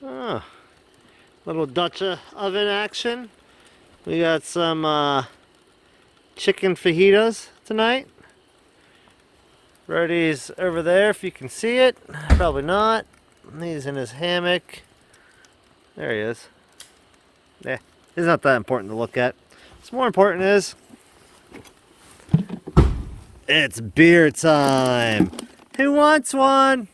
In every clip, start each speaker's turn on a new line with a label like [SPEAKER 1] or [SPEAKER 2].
[SPEAKER 1] Oh, little Dutch oven action. We got some chicken fajitas tonight. Brody's over there if you can see it. Probably not. He's in his hammock. There he is. Yeah, it's not that important to look at. What's more important is it's beer time. Who wants one?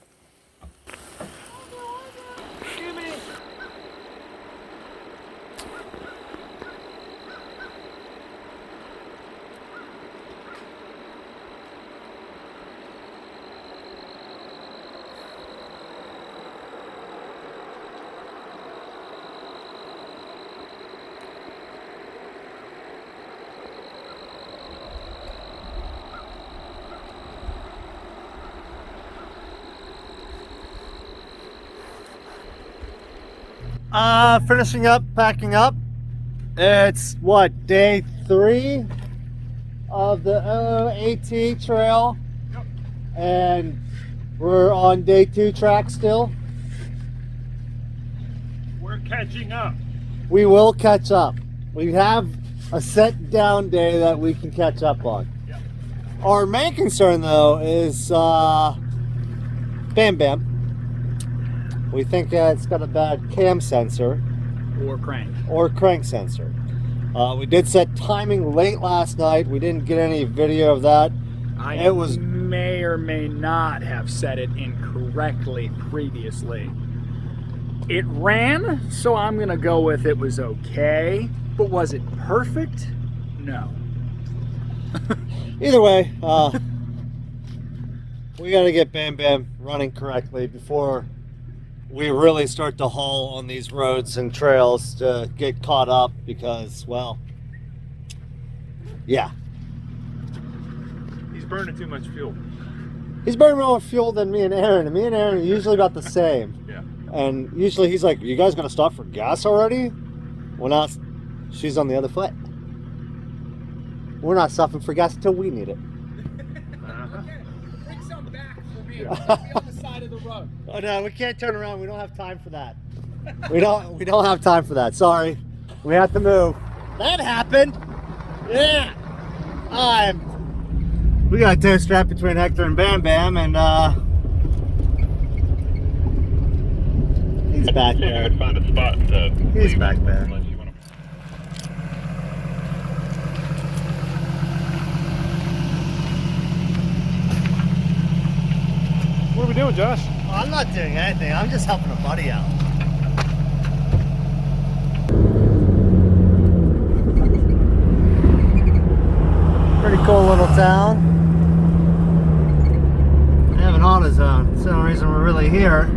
[SPEAKER 1] Finishing up, packing up. It's what, day 3 of the AT trail? Yep. And we're on day 2 track still.
[SPEAKER 2] We're catching up.
[SPEAKER 1] We will catch up. We have a set down day that we can catch up on.
[SPEAKER 2] Yep.
[SPEAKER 1] Our main concern though is Bam Bam. We think it's got a bad cam sensor. Or crank sensor. We did set timing late last night. We didn't get any video of that.
[SPEAKER 3] I may or may not have set it incorrectly previously. It ran, so I'm gonna go with it was okay. But was it perfect? No.
[SPEAKER 1] Either way, we gotta get Bam Bam running correctly before we really start to haul on these roads and trails to get caught up because, well, yeah.
[SPEAKER 2] He's burning too much fuel.
[SPEAKER 1] He's burning more fuel than me and Aaron, and me and Aaron are usually about the same.
[SPEAKER 2] Yeah.
[SPEAKER 1] And usually he's like, you guys gonna stop for gas already? We're not. She's on the other foot. We're not stopping for gas until we need it.
[SPEAKER 3] Okay, bring some back for me. I'll be on the side of the road.
[SPEAKER 1] Oh no, we can't turn around. We don't have time for that. We don't have time for that. Sorry. We have to move. That happened. Yeah. We got a toe strap between Hector and Bam Bam, and he's back there.
[SPEAKER 2] I'd find a spot to
[SPEAKER 1] He's back there.
[SPEAKER 2] What are we doing, Josh?
[SPEAKER 1] Well, I'm not doing anything. I'm just helping a buddy out. Pretty cool little town. They have an AutoZone. That's the only reason we're really here.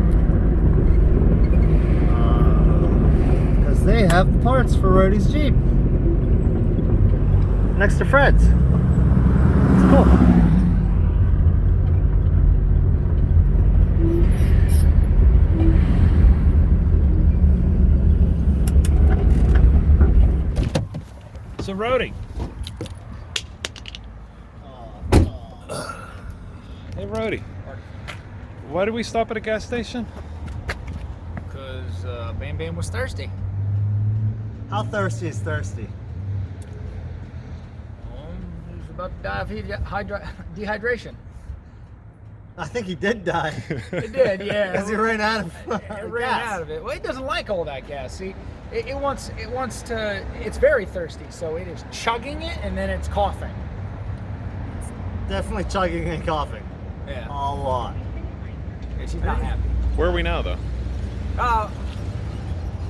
[SPEAKER 1] Because they have parts for Rhodey's Jeep. Next to Fred's. It's cool.
[SPEAKER 2] So, Rhodey. Hey, Rhodey. Why did we stop at a gas station?
[SPEAKER 3] Because Bam Bam was thirsty.
[SPEAKER 1] How thirsty is thirsty?
[SPEAKER 3] He was about to die of dehydration.
[SPEAKER 1] I think he did die.
[SPEAKER 3] It did, yeah.
[SPEAKER 1] Because he ran out of
[SPEAKER 3] It ran out of it. Well, it doesn't like all that gas. See, it wants to. It's very thirsty, so it is chugging it and then it's coughing.
[SPEAKER 1] Definitely chugging and coughing.
[SPEAKER 3] Yeah.
[SPEAKER 1] A lot.
[SPEAKER 3] Yeah, she's not happy.
[SPEAKER 2] Where are we now, though?
[SPEAKER 3] Her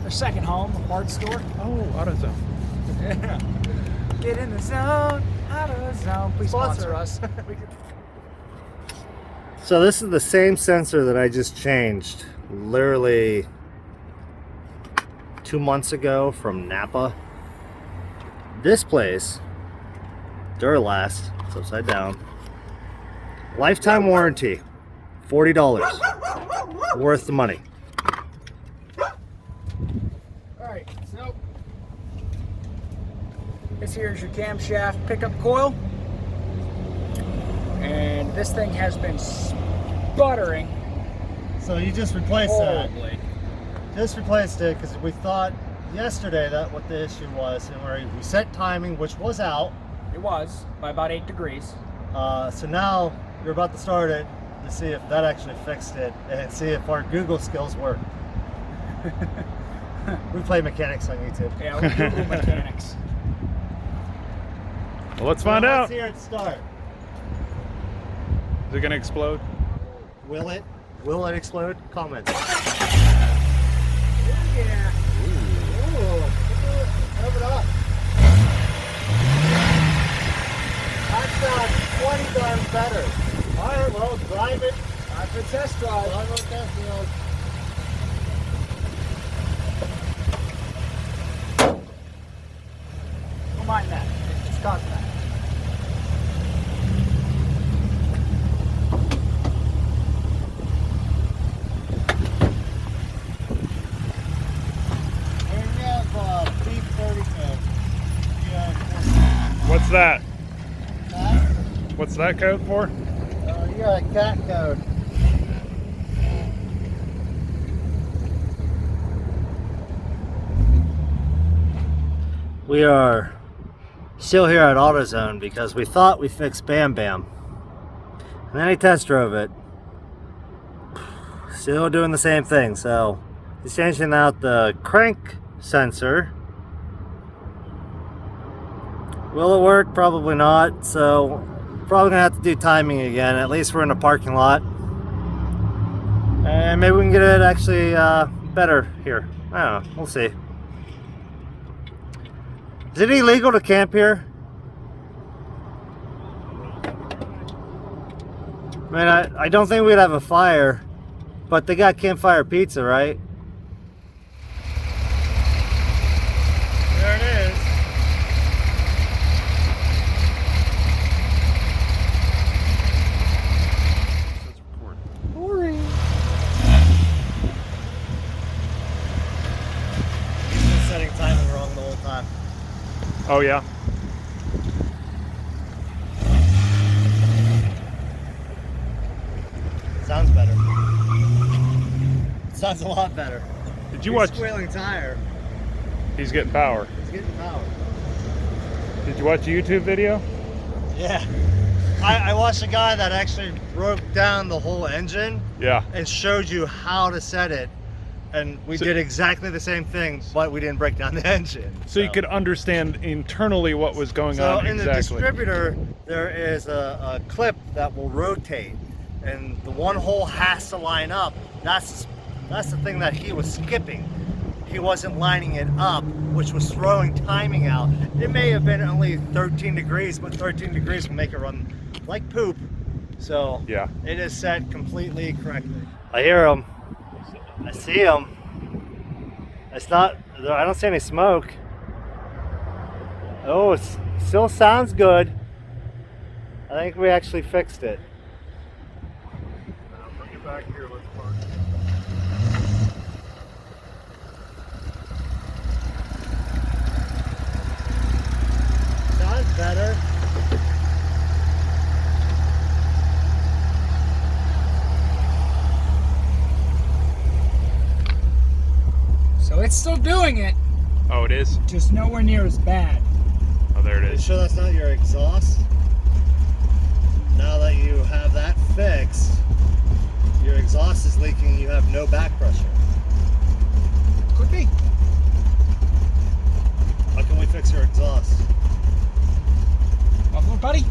[SPEAKER 3] second home, a parts store.
[SPEAKER 2] Oh, AutoZone.
[SPEAKER 3] Yeah. Get in the zone, AutoZone. Please sponsor us.
[SPEAKER 1] So this is the same sensor that I just changed literally 2 months ago from Napa. This place, Duralast, it's upside down. Lifetime warranty, $40. Worth the money.
[SPEAKER 3] Alright, so this here is your camshaft pickup coil. And this thing has been sputtering
[SPEAKER 1] So you just replace that.
[SPEAKER 3] horribly.
[SPEAKER 1] just replaced it because we thought yesterday that what the issue was, and we set timing, which was out.
[SPEAKER 3] It was by about 8 degrees.
[SPEAKER 1] So now we're about to start it to see if that actually fixed it and see if our Google skills work. We play mechanics on YouTube.
[SPEAKER 3] Yeah, we Google mechanics.
[SPEAKER 2] Well, let's find out.
[SPEAKER 1] Let's hear it start.
[SPEAKER 2] Is it gonna explode?
[SPEAKER 1] Will it? Will it explode? Comments.
[SPEAKER 3] Yeah.
[SPEAKER 1] Ooh, rev it up. That sounds 20 times better. All right, well, drive it.
[SPEAKER 3] Time for test drive.
[SPEAKER 1] Drive on test field.
[SPEAKER 3] Don't mind that. It's got that.
[SPEAKER 1] Here we have beef 30 code.
[SPEAKER 2] What's that?
[SPEAKER 1] Cat?
[SPEAKER 2] What's that code for?
[SPEAKER 1] You got a cat code. We are still here at AutoZone because we thought we fixed Bam Bam. And then he test drove it. Still doing the same thing. So he's changing out the crank sensor. Will it work? Probably not. So probably gonna have to do timing again. At least we're in a parking lot. And maybe we can get it actually better here. I don't know. We'll see. Is it illegal to camp here? I mean, I don't think we'd have a fire, but they got campfire pizza, right? There it is. Boring. He's been setting timing wrong the whole time.
[SPEAKER 2] Oh yeah.
[SPEAKER 1] Sounds better. Sounds a lot better.
[SPEAKER 2] Did you
[SPEAKER 1] Big
[SPEAKER 2] watch?
[SPEAKER 1] squealing tire.
[SPEAKER 2] He's getting power.
[SPEAKER 1] It's getting power.
[SPEAKER 2] Did you watch a YouTube video?
[SPEAKER 1] Yeah. I watched a guy that actually broke down the whole engine
[SPEAKER 2] Yeah.
[SPEAKER 1] and showed you how to set it. And we
[SPEAKER 2] So-
[SPEAKER 1] did exactly the same thing, but we didn't break down the engine.
[SPEAKER 2] So you could understand internally what was going
[SPEAKER 1] So
[SPEAKER 2] on
[SPEAKER 1] in the
[SPEAKER 2] exactly.
[SPEAKER 1] distributor, there is a clip that will rotate, and the one hole has to line up. That's the thing that he was skipping. He wasn't lining it up, which was throwing timing out. It may have been only 13 degrees, but 13 degrees will make it run like poop. So
[SPEAKER 2] Yeah.
[SPEAKER 1] it is set completely correctly. I hear him. I see him. It's not, I don't see any smoke. Oh, it still sounds good. I think we actually fixed it.
[SPEAKER 2] I'll bring it back here. Let's park.
[SPEAKER 1] Sounds better.
[SPEAKER 3] So it's still doing it,
[SPEAKER 2] Oh, it is.
[SPEAKER 3] just nowhere near as bad.
[SPEAKER 2] Oh, there it
[SPEAKER 1] Are you
[SPEAKER 2] is.
[SPEAKER 1] sure that's not your exhaust? Now that you have that fixed, your exhaust is leaking, you have no back pressure.
[SPEAKER 3] Could be.
[SPEAKER 1] How can we fix your exhaust?
[SPEAKER 3] Buffalo buddy.